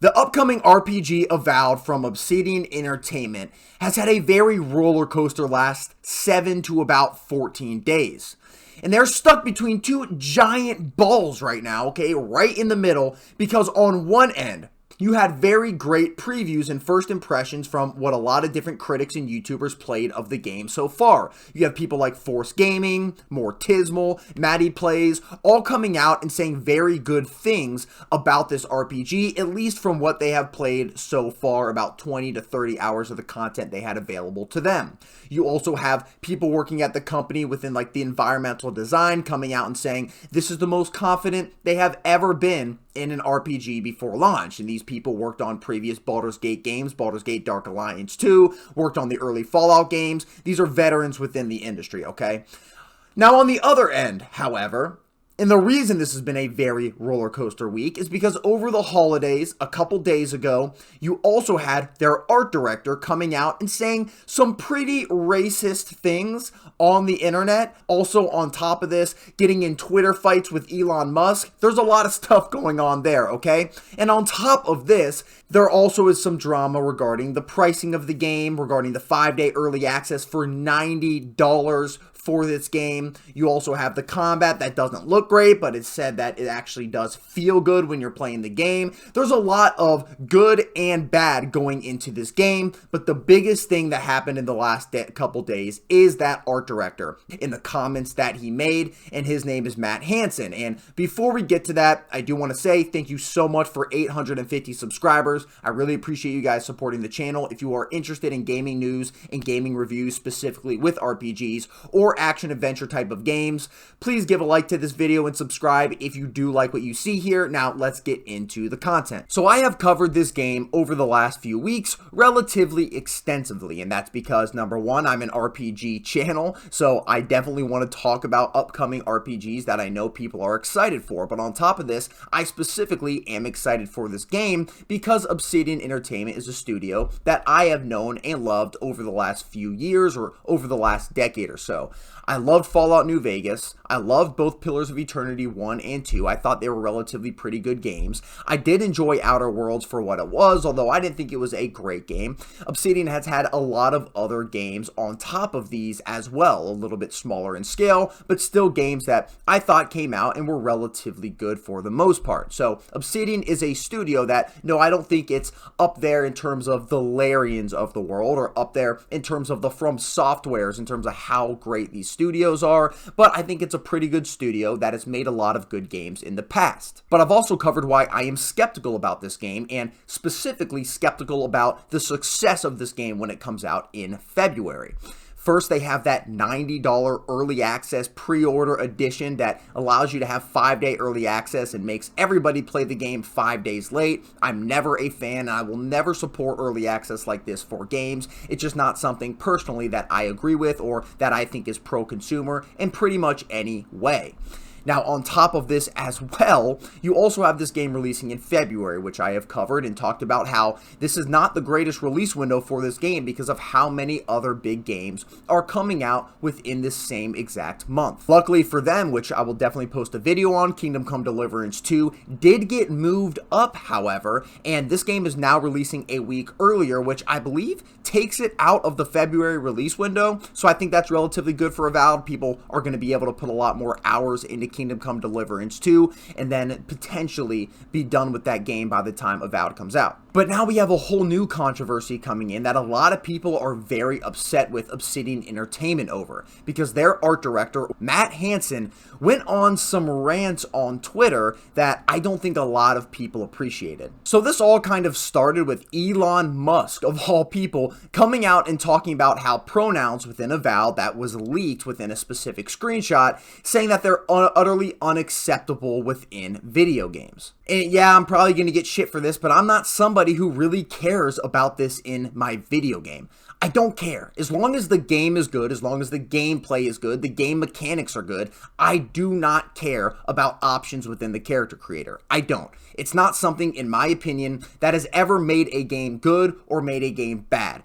The upcoming RPG Avowed from Obsidian Entertainment has had a very roller coaster last 7 to about 14 days. And they're stuck between two giant balls right now, okay, right in the middle, because on one end, you had very great previews and first impressions from what a lot of different critics and YouTubers played of the game so far. You have people like Force Gaming, Mortismal, Maddie Plays, all coming out and saying very good things about this RPG, at least from what they have played so far, about 20 to 30 hours of the content they had available to them. You also have people working at the company within like the environmental design coming out and saying this is the most confident they have ever been in an RPG before launch. And these people worked on previous Baldur's Gate games, Baldur's Gate Dark Alliance 2, worked on the early Fallout games. These are veterans within the industry, okay? Now on the other end, however, and the reason this has been a very roller coaster week is because over the holidays, a couple days ago, you also had their art director coming out and saying some pretty racist things on the internet. Also, on top of this, getting in Twitter fights with Elon Musk. There's a lot of stuff going on there, okay? And on top of this, there also is some drama regarding the pricing of the game, regarding the 5-day early access for $90 for this game. You also have the combat that doesn't look great, but it's said that it actually does feel good when you're playing the game. There's a lot of good and bad going into this game, but the biggest thing that happened in the last couple days is that art director in the comments that he made, and his name is Matt Hansen. And before we get to that, I do want to say thank you so much for 850 subscribers. I really appreciate you guys supporting the channel. If you are interested in gaming news and gaming reviews, specifically with RPGs or action adventure type of games, please give a like to this video and subscribe if you do like what you see here. Now let's get into the content. So I have covered this game over the last few weeks relatively extensively, and that's because number one, I'm an RPG channel, so I definitely want to talk about upcoming RPGs that I know people are excited for. But on top of this, I specifically am excited for this game because Obsidian Entertainment is a studio that I have known and loved over the last few years or over the last decade or so. I loved Fallout New Vegas. I loved both Pillars of Eternity 1 and 2. I thought they were relatively pretty good games. I did enjoy Outer Worlds for what it was, although I didn't think it was a great game. Obsidian has had a lot of other games on top of these as well, a little bit smaller in scale, but still games that I thought came out and were relatively good for the most part. So Obsidian is a studio that, no, I don't think it's up there in terms of the Larians of the world, or up there in terms of the From Softwares, in terms of how great these studios are, but I think it's a pretty good studio that has made a lot of good games in the past. But I've also covered why I am skeptical about this game, and specifically skeptical about the success of this game when it comes out in February. First, they have that $90 early access pre-order edition that allows you to have 5-day early access and makes everybody play the game 5 days late. I'm never a fan, and I will never support early access like this for games. It's just not something personally that I agree with or that I think is pro-consumer in pretty much any way. Now, on top of this as well, you also have this game releasing in February, which I have covered and talked about how this is not the greatest release window for this game because of how many other big games are coming out within this same exact month. Luckily for them, which I will definitely post a video on, Kingdom Come Deliverance 2 did get moved up, however, and this game is now releasing a week earlier, which I believe takes it out of the February release window. So I think that's relatively good for Avowed. People are going to be able to put a lot more hours into Kingdom Come Deliverance 2 and then potentially be done with that game by the time Avowed comes out. But now we have a whole new controversy coming in that a lot of people are very upset with Obsidian Entertainment over, because their art director, Matt Hansen, went on some rants on Twitter that I don't think a lot of people appreciated. So this all kind of started with Elon Musk, of all people, coming out and talking about how pronouns within Avowed that was leaked within a specific screenshot, saying that they're utterly unacceptable within video games. And yeah, I'm probably going to get shit for this, but I'm not somebody who really cares about this in my video game. I don't care. As long as the game is good, as long as the gameplay is good, the game mechanics are good, I do not care about options within the character creator. I don't. It's not something, in my opinion, that has ever made a game good or made a game bad.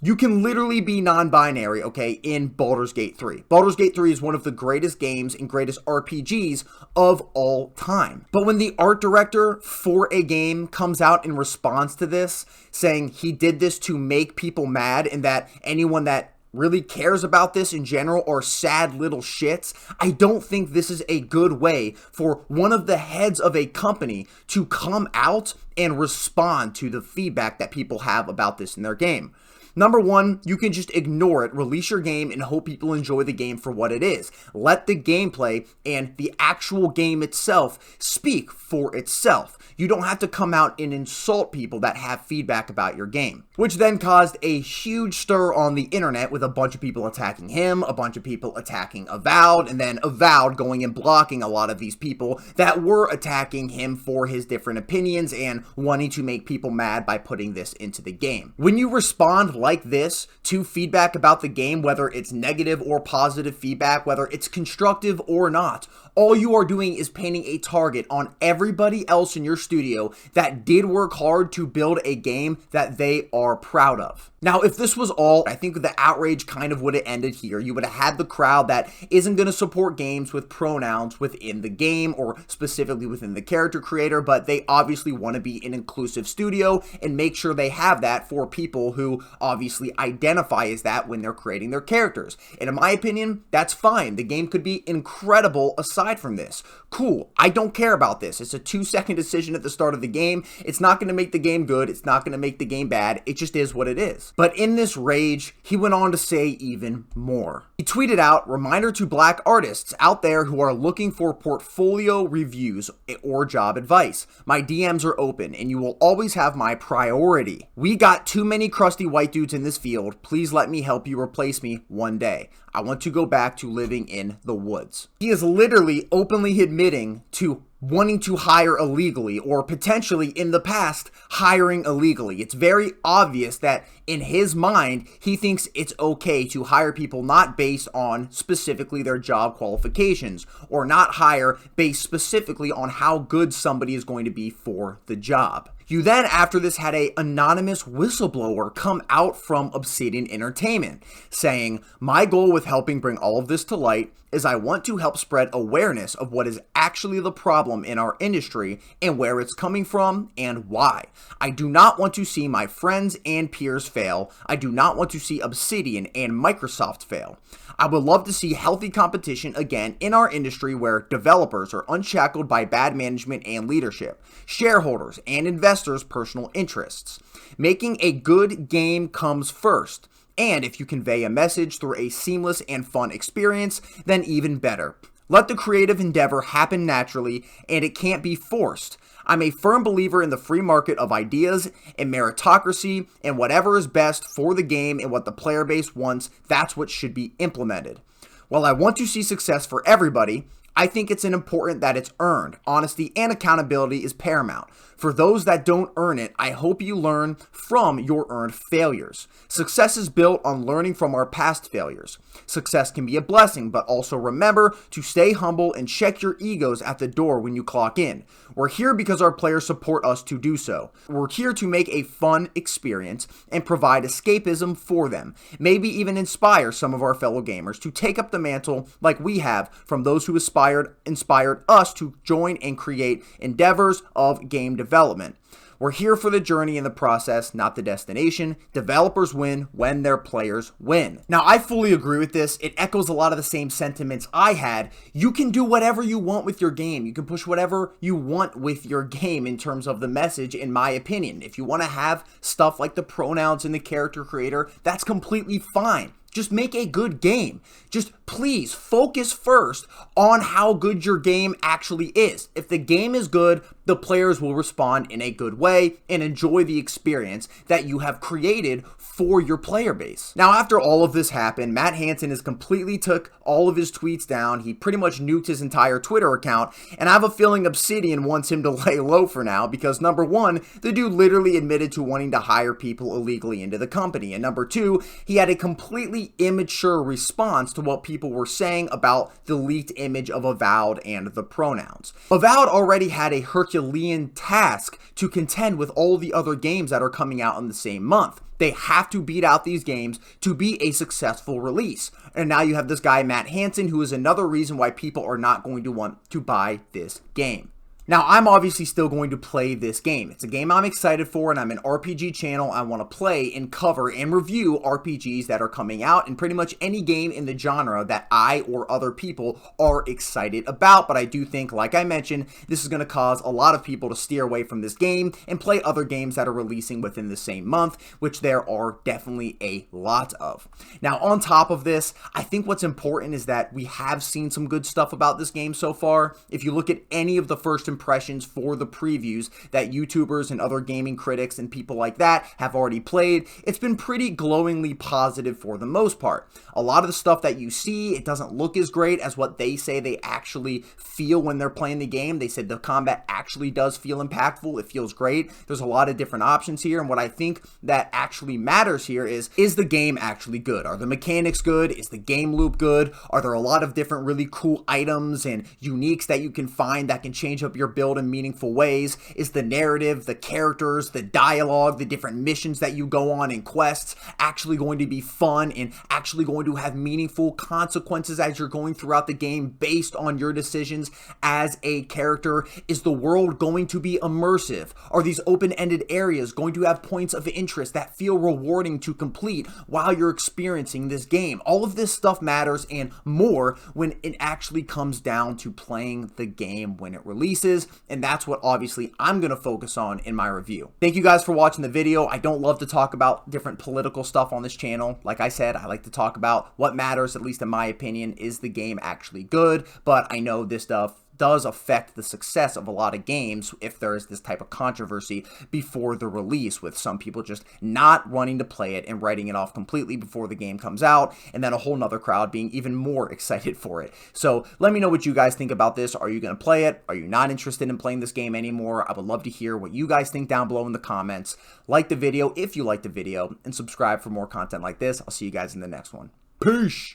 You can literally be non-binary, okay, in Baldur's Gate 3. Baldur's Gate 3 is one of the greatest games and greatest RPGs of all time. But when the art director for a game comes out in response to this, saying he did this to make people mad and that anyone that really cares about this in general are sad little shits, I don't think this is a good way for one of the heads of a company to come out and respond to the feedback that people have about this in their game. Number one, you can just ignore it, release your game, and hope people enjoy the game for what it is. Let the gameplay and the actual game itself speak for itself. You don't have to come out and insult people that have feedback about your game. Which then caused a huge stir on the internet with a bunch of people attacking him, a bunch of people attacking Avowed, and then Avowed going and blocking a lot of these people that were attacking him for his different opinions and wanting to make people mad by putting this into the game. When you respond like this to feedback about the game, whether it's negative or positive feedback, whether it's constructive or not, all you are doing is painting a target on everybody else in your studio that did work hard to build a game that they are proud of. Now, if this was all, I think the outrage kind of would have ended here. You would have had the crowd that isn't going to support games with pronouns within the game or specifically within the character creator, but they obviously want to be an inclusive studio and make sure they have that for people who obviously identify as that when they're creating their characters. And in my opinion, that's fine. The game could be incredible aside from this. Cool. I don't care about this. It's a 2-second decision at the start of the game. It's not going to make the game good. It's not going to make the game bad. It just is what it is. But in this rage, he went on to say even more. He tweeted out, "Reminder to black artists out there who are looking for portfolio reviews or job advice. My DMs are open and you will always have my priority. We got too many crusty white dudes in this field. Please let me help you replace me one day. I want to go back to living in the woods." He is literally openly admitting to wanting to hire illegally or potentially in the past hiring illegally. It's very obvious that in his mind, he thinks it's okay to hire people not based on specifically their job qualifications or not hire based specifically on how good somebody is going to be for the job. You then, after this, had an anonymous whistleblower come out from Obsidian Entertainment saying, "My goal with helping bring all of this to light is I want to help spread awareness of what is actually the problem in our industry and where it's coming from and why. I do not want to see my friends and peers fail. I do not want to see Obsidian and Microsoft fail. I would love to see healthy competition again in our industry where developers are unshackled by bad management and leadership, shareholders and investors' personal interests. Making a good game comes first. And if you convey a message through a seamless and fun experience, then even better. Let the creative endeavor happen naturally, and it can't be forced. I'm a firm believer in the free market of ideas and meritocracy, and whatever is best for the game and what the player base wants, that's what should be implemented. While I want to see success for everybody, I think it's important that it's earned. Honesty and accountability is paramount. For those that don't earn it, I hope you learn from your earned failures. Success is built on learning from our past failures. Success can be a blessing, but also remember to stay humble and check your egos at the door when you clock in. We're here because our players support us to do so. We're here to make a fun experience and provide escapism for them. Maybe even inspire some of our fellow gamers to take up the mantle like we have from those who inspired us to join and create endeavors of game development. We're here for the journey and the process, not the destination. Developers win when their players win." Now, I fully agree with this. It echoes a lot of the same sentiments I had. You can do whatever you want with your game. You can push whatever you want with your game in terms of the message, in my opinion. If you want to have stuff like the pronouns in the character creator, that's completely fine. Just make a good game. Just please focus first on how good your game actually is. If the game is good, the players will respond in a good way and enjoy the experience that you have created for your player base. Now, after all of this happened, Matt Hansen has completely took all of his tweets down. He pretty much nuked his entire Twitter account, and I have a feeling Obsidian wants him to lay low for now because number one, the dude literally admitted to wanting to hire people illegally into the company, and number two, he had a completely immature response to what people were saying about the leaked image of Avowed and the pronouns. Avowed already had a Herculean Herculean task to contend with all the other games that are coming out in the same month. They have to beat out these games to be a successful release. And now you have this guy, Matt Hansen, who is another reason why people are not going to want to buy this game. Now, I'm obviously still going to play this game. It's a game I'm excited for, and I'm an RPG channel. I want to play and cover and review RPGs that are coming out, and pretty much any game in the genre that I or other people are excited about. But I do think, like I mentioned, this is going to cause a lot of people to steer away from this game and play other games that are releasing within the same month, which there are definitely a lot of. Now, on top of this, I think what's important is that we have seen some good stuff about this game so far. If you look at any of the first impressions for the previews that YouTubers and other gaming critics and people like that have already played, it's been pretty glowingly positive for the most part. A lot of the stuff that you see, it doesn't look as great as what they say they actually feel when they're playing the game. They said the combat actually does feel impactful. It feels great. There's a lot of different options here, and what I think that actually matters here is the game actually good? Are the mechanics good? Is the game loop good? Are there a lot of different really cool items and uniques that you can find that can change up your build in meaningful ways? Is the narrative, the characters, the dialogue, the different missions that you go on and quests actually going to be fun and actually going to have meaningful consequences as you're going throughout the game based on your decisions as a character? Is the world going to be immersive? Are these open-ended areas going to have points of interest that feel rewarding to complete while you're experiencing this game? All of this stuff matters and more when it actually comes down to playing the game when it releases. And that's what obviously I'm going to focus on in my review. Thank you guys for watching the video. I don't love to talk about different political stuff on this channel. Like I said, I like to talk about what matters, at least in my opinion. Is the game actually good? But I know this stuff does affect the success of a lot of games if there is this type of controversy before the release, with some people just not wanting to play it and writing it off completely before the game comes out, and then a whole nother crowd being even more excited for it. So let me know what you guys think about this. Are you going to play it? Are you not interested in playing this game anymore? I would love to hear what you guys think down below in the comments. Like the video if you liked the video, and subscribe for more content like this. I'll see you guys in the next one. Peace!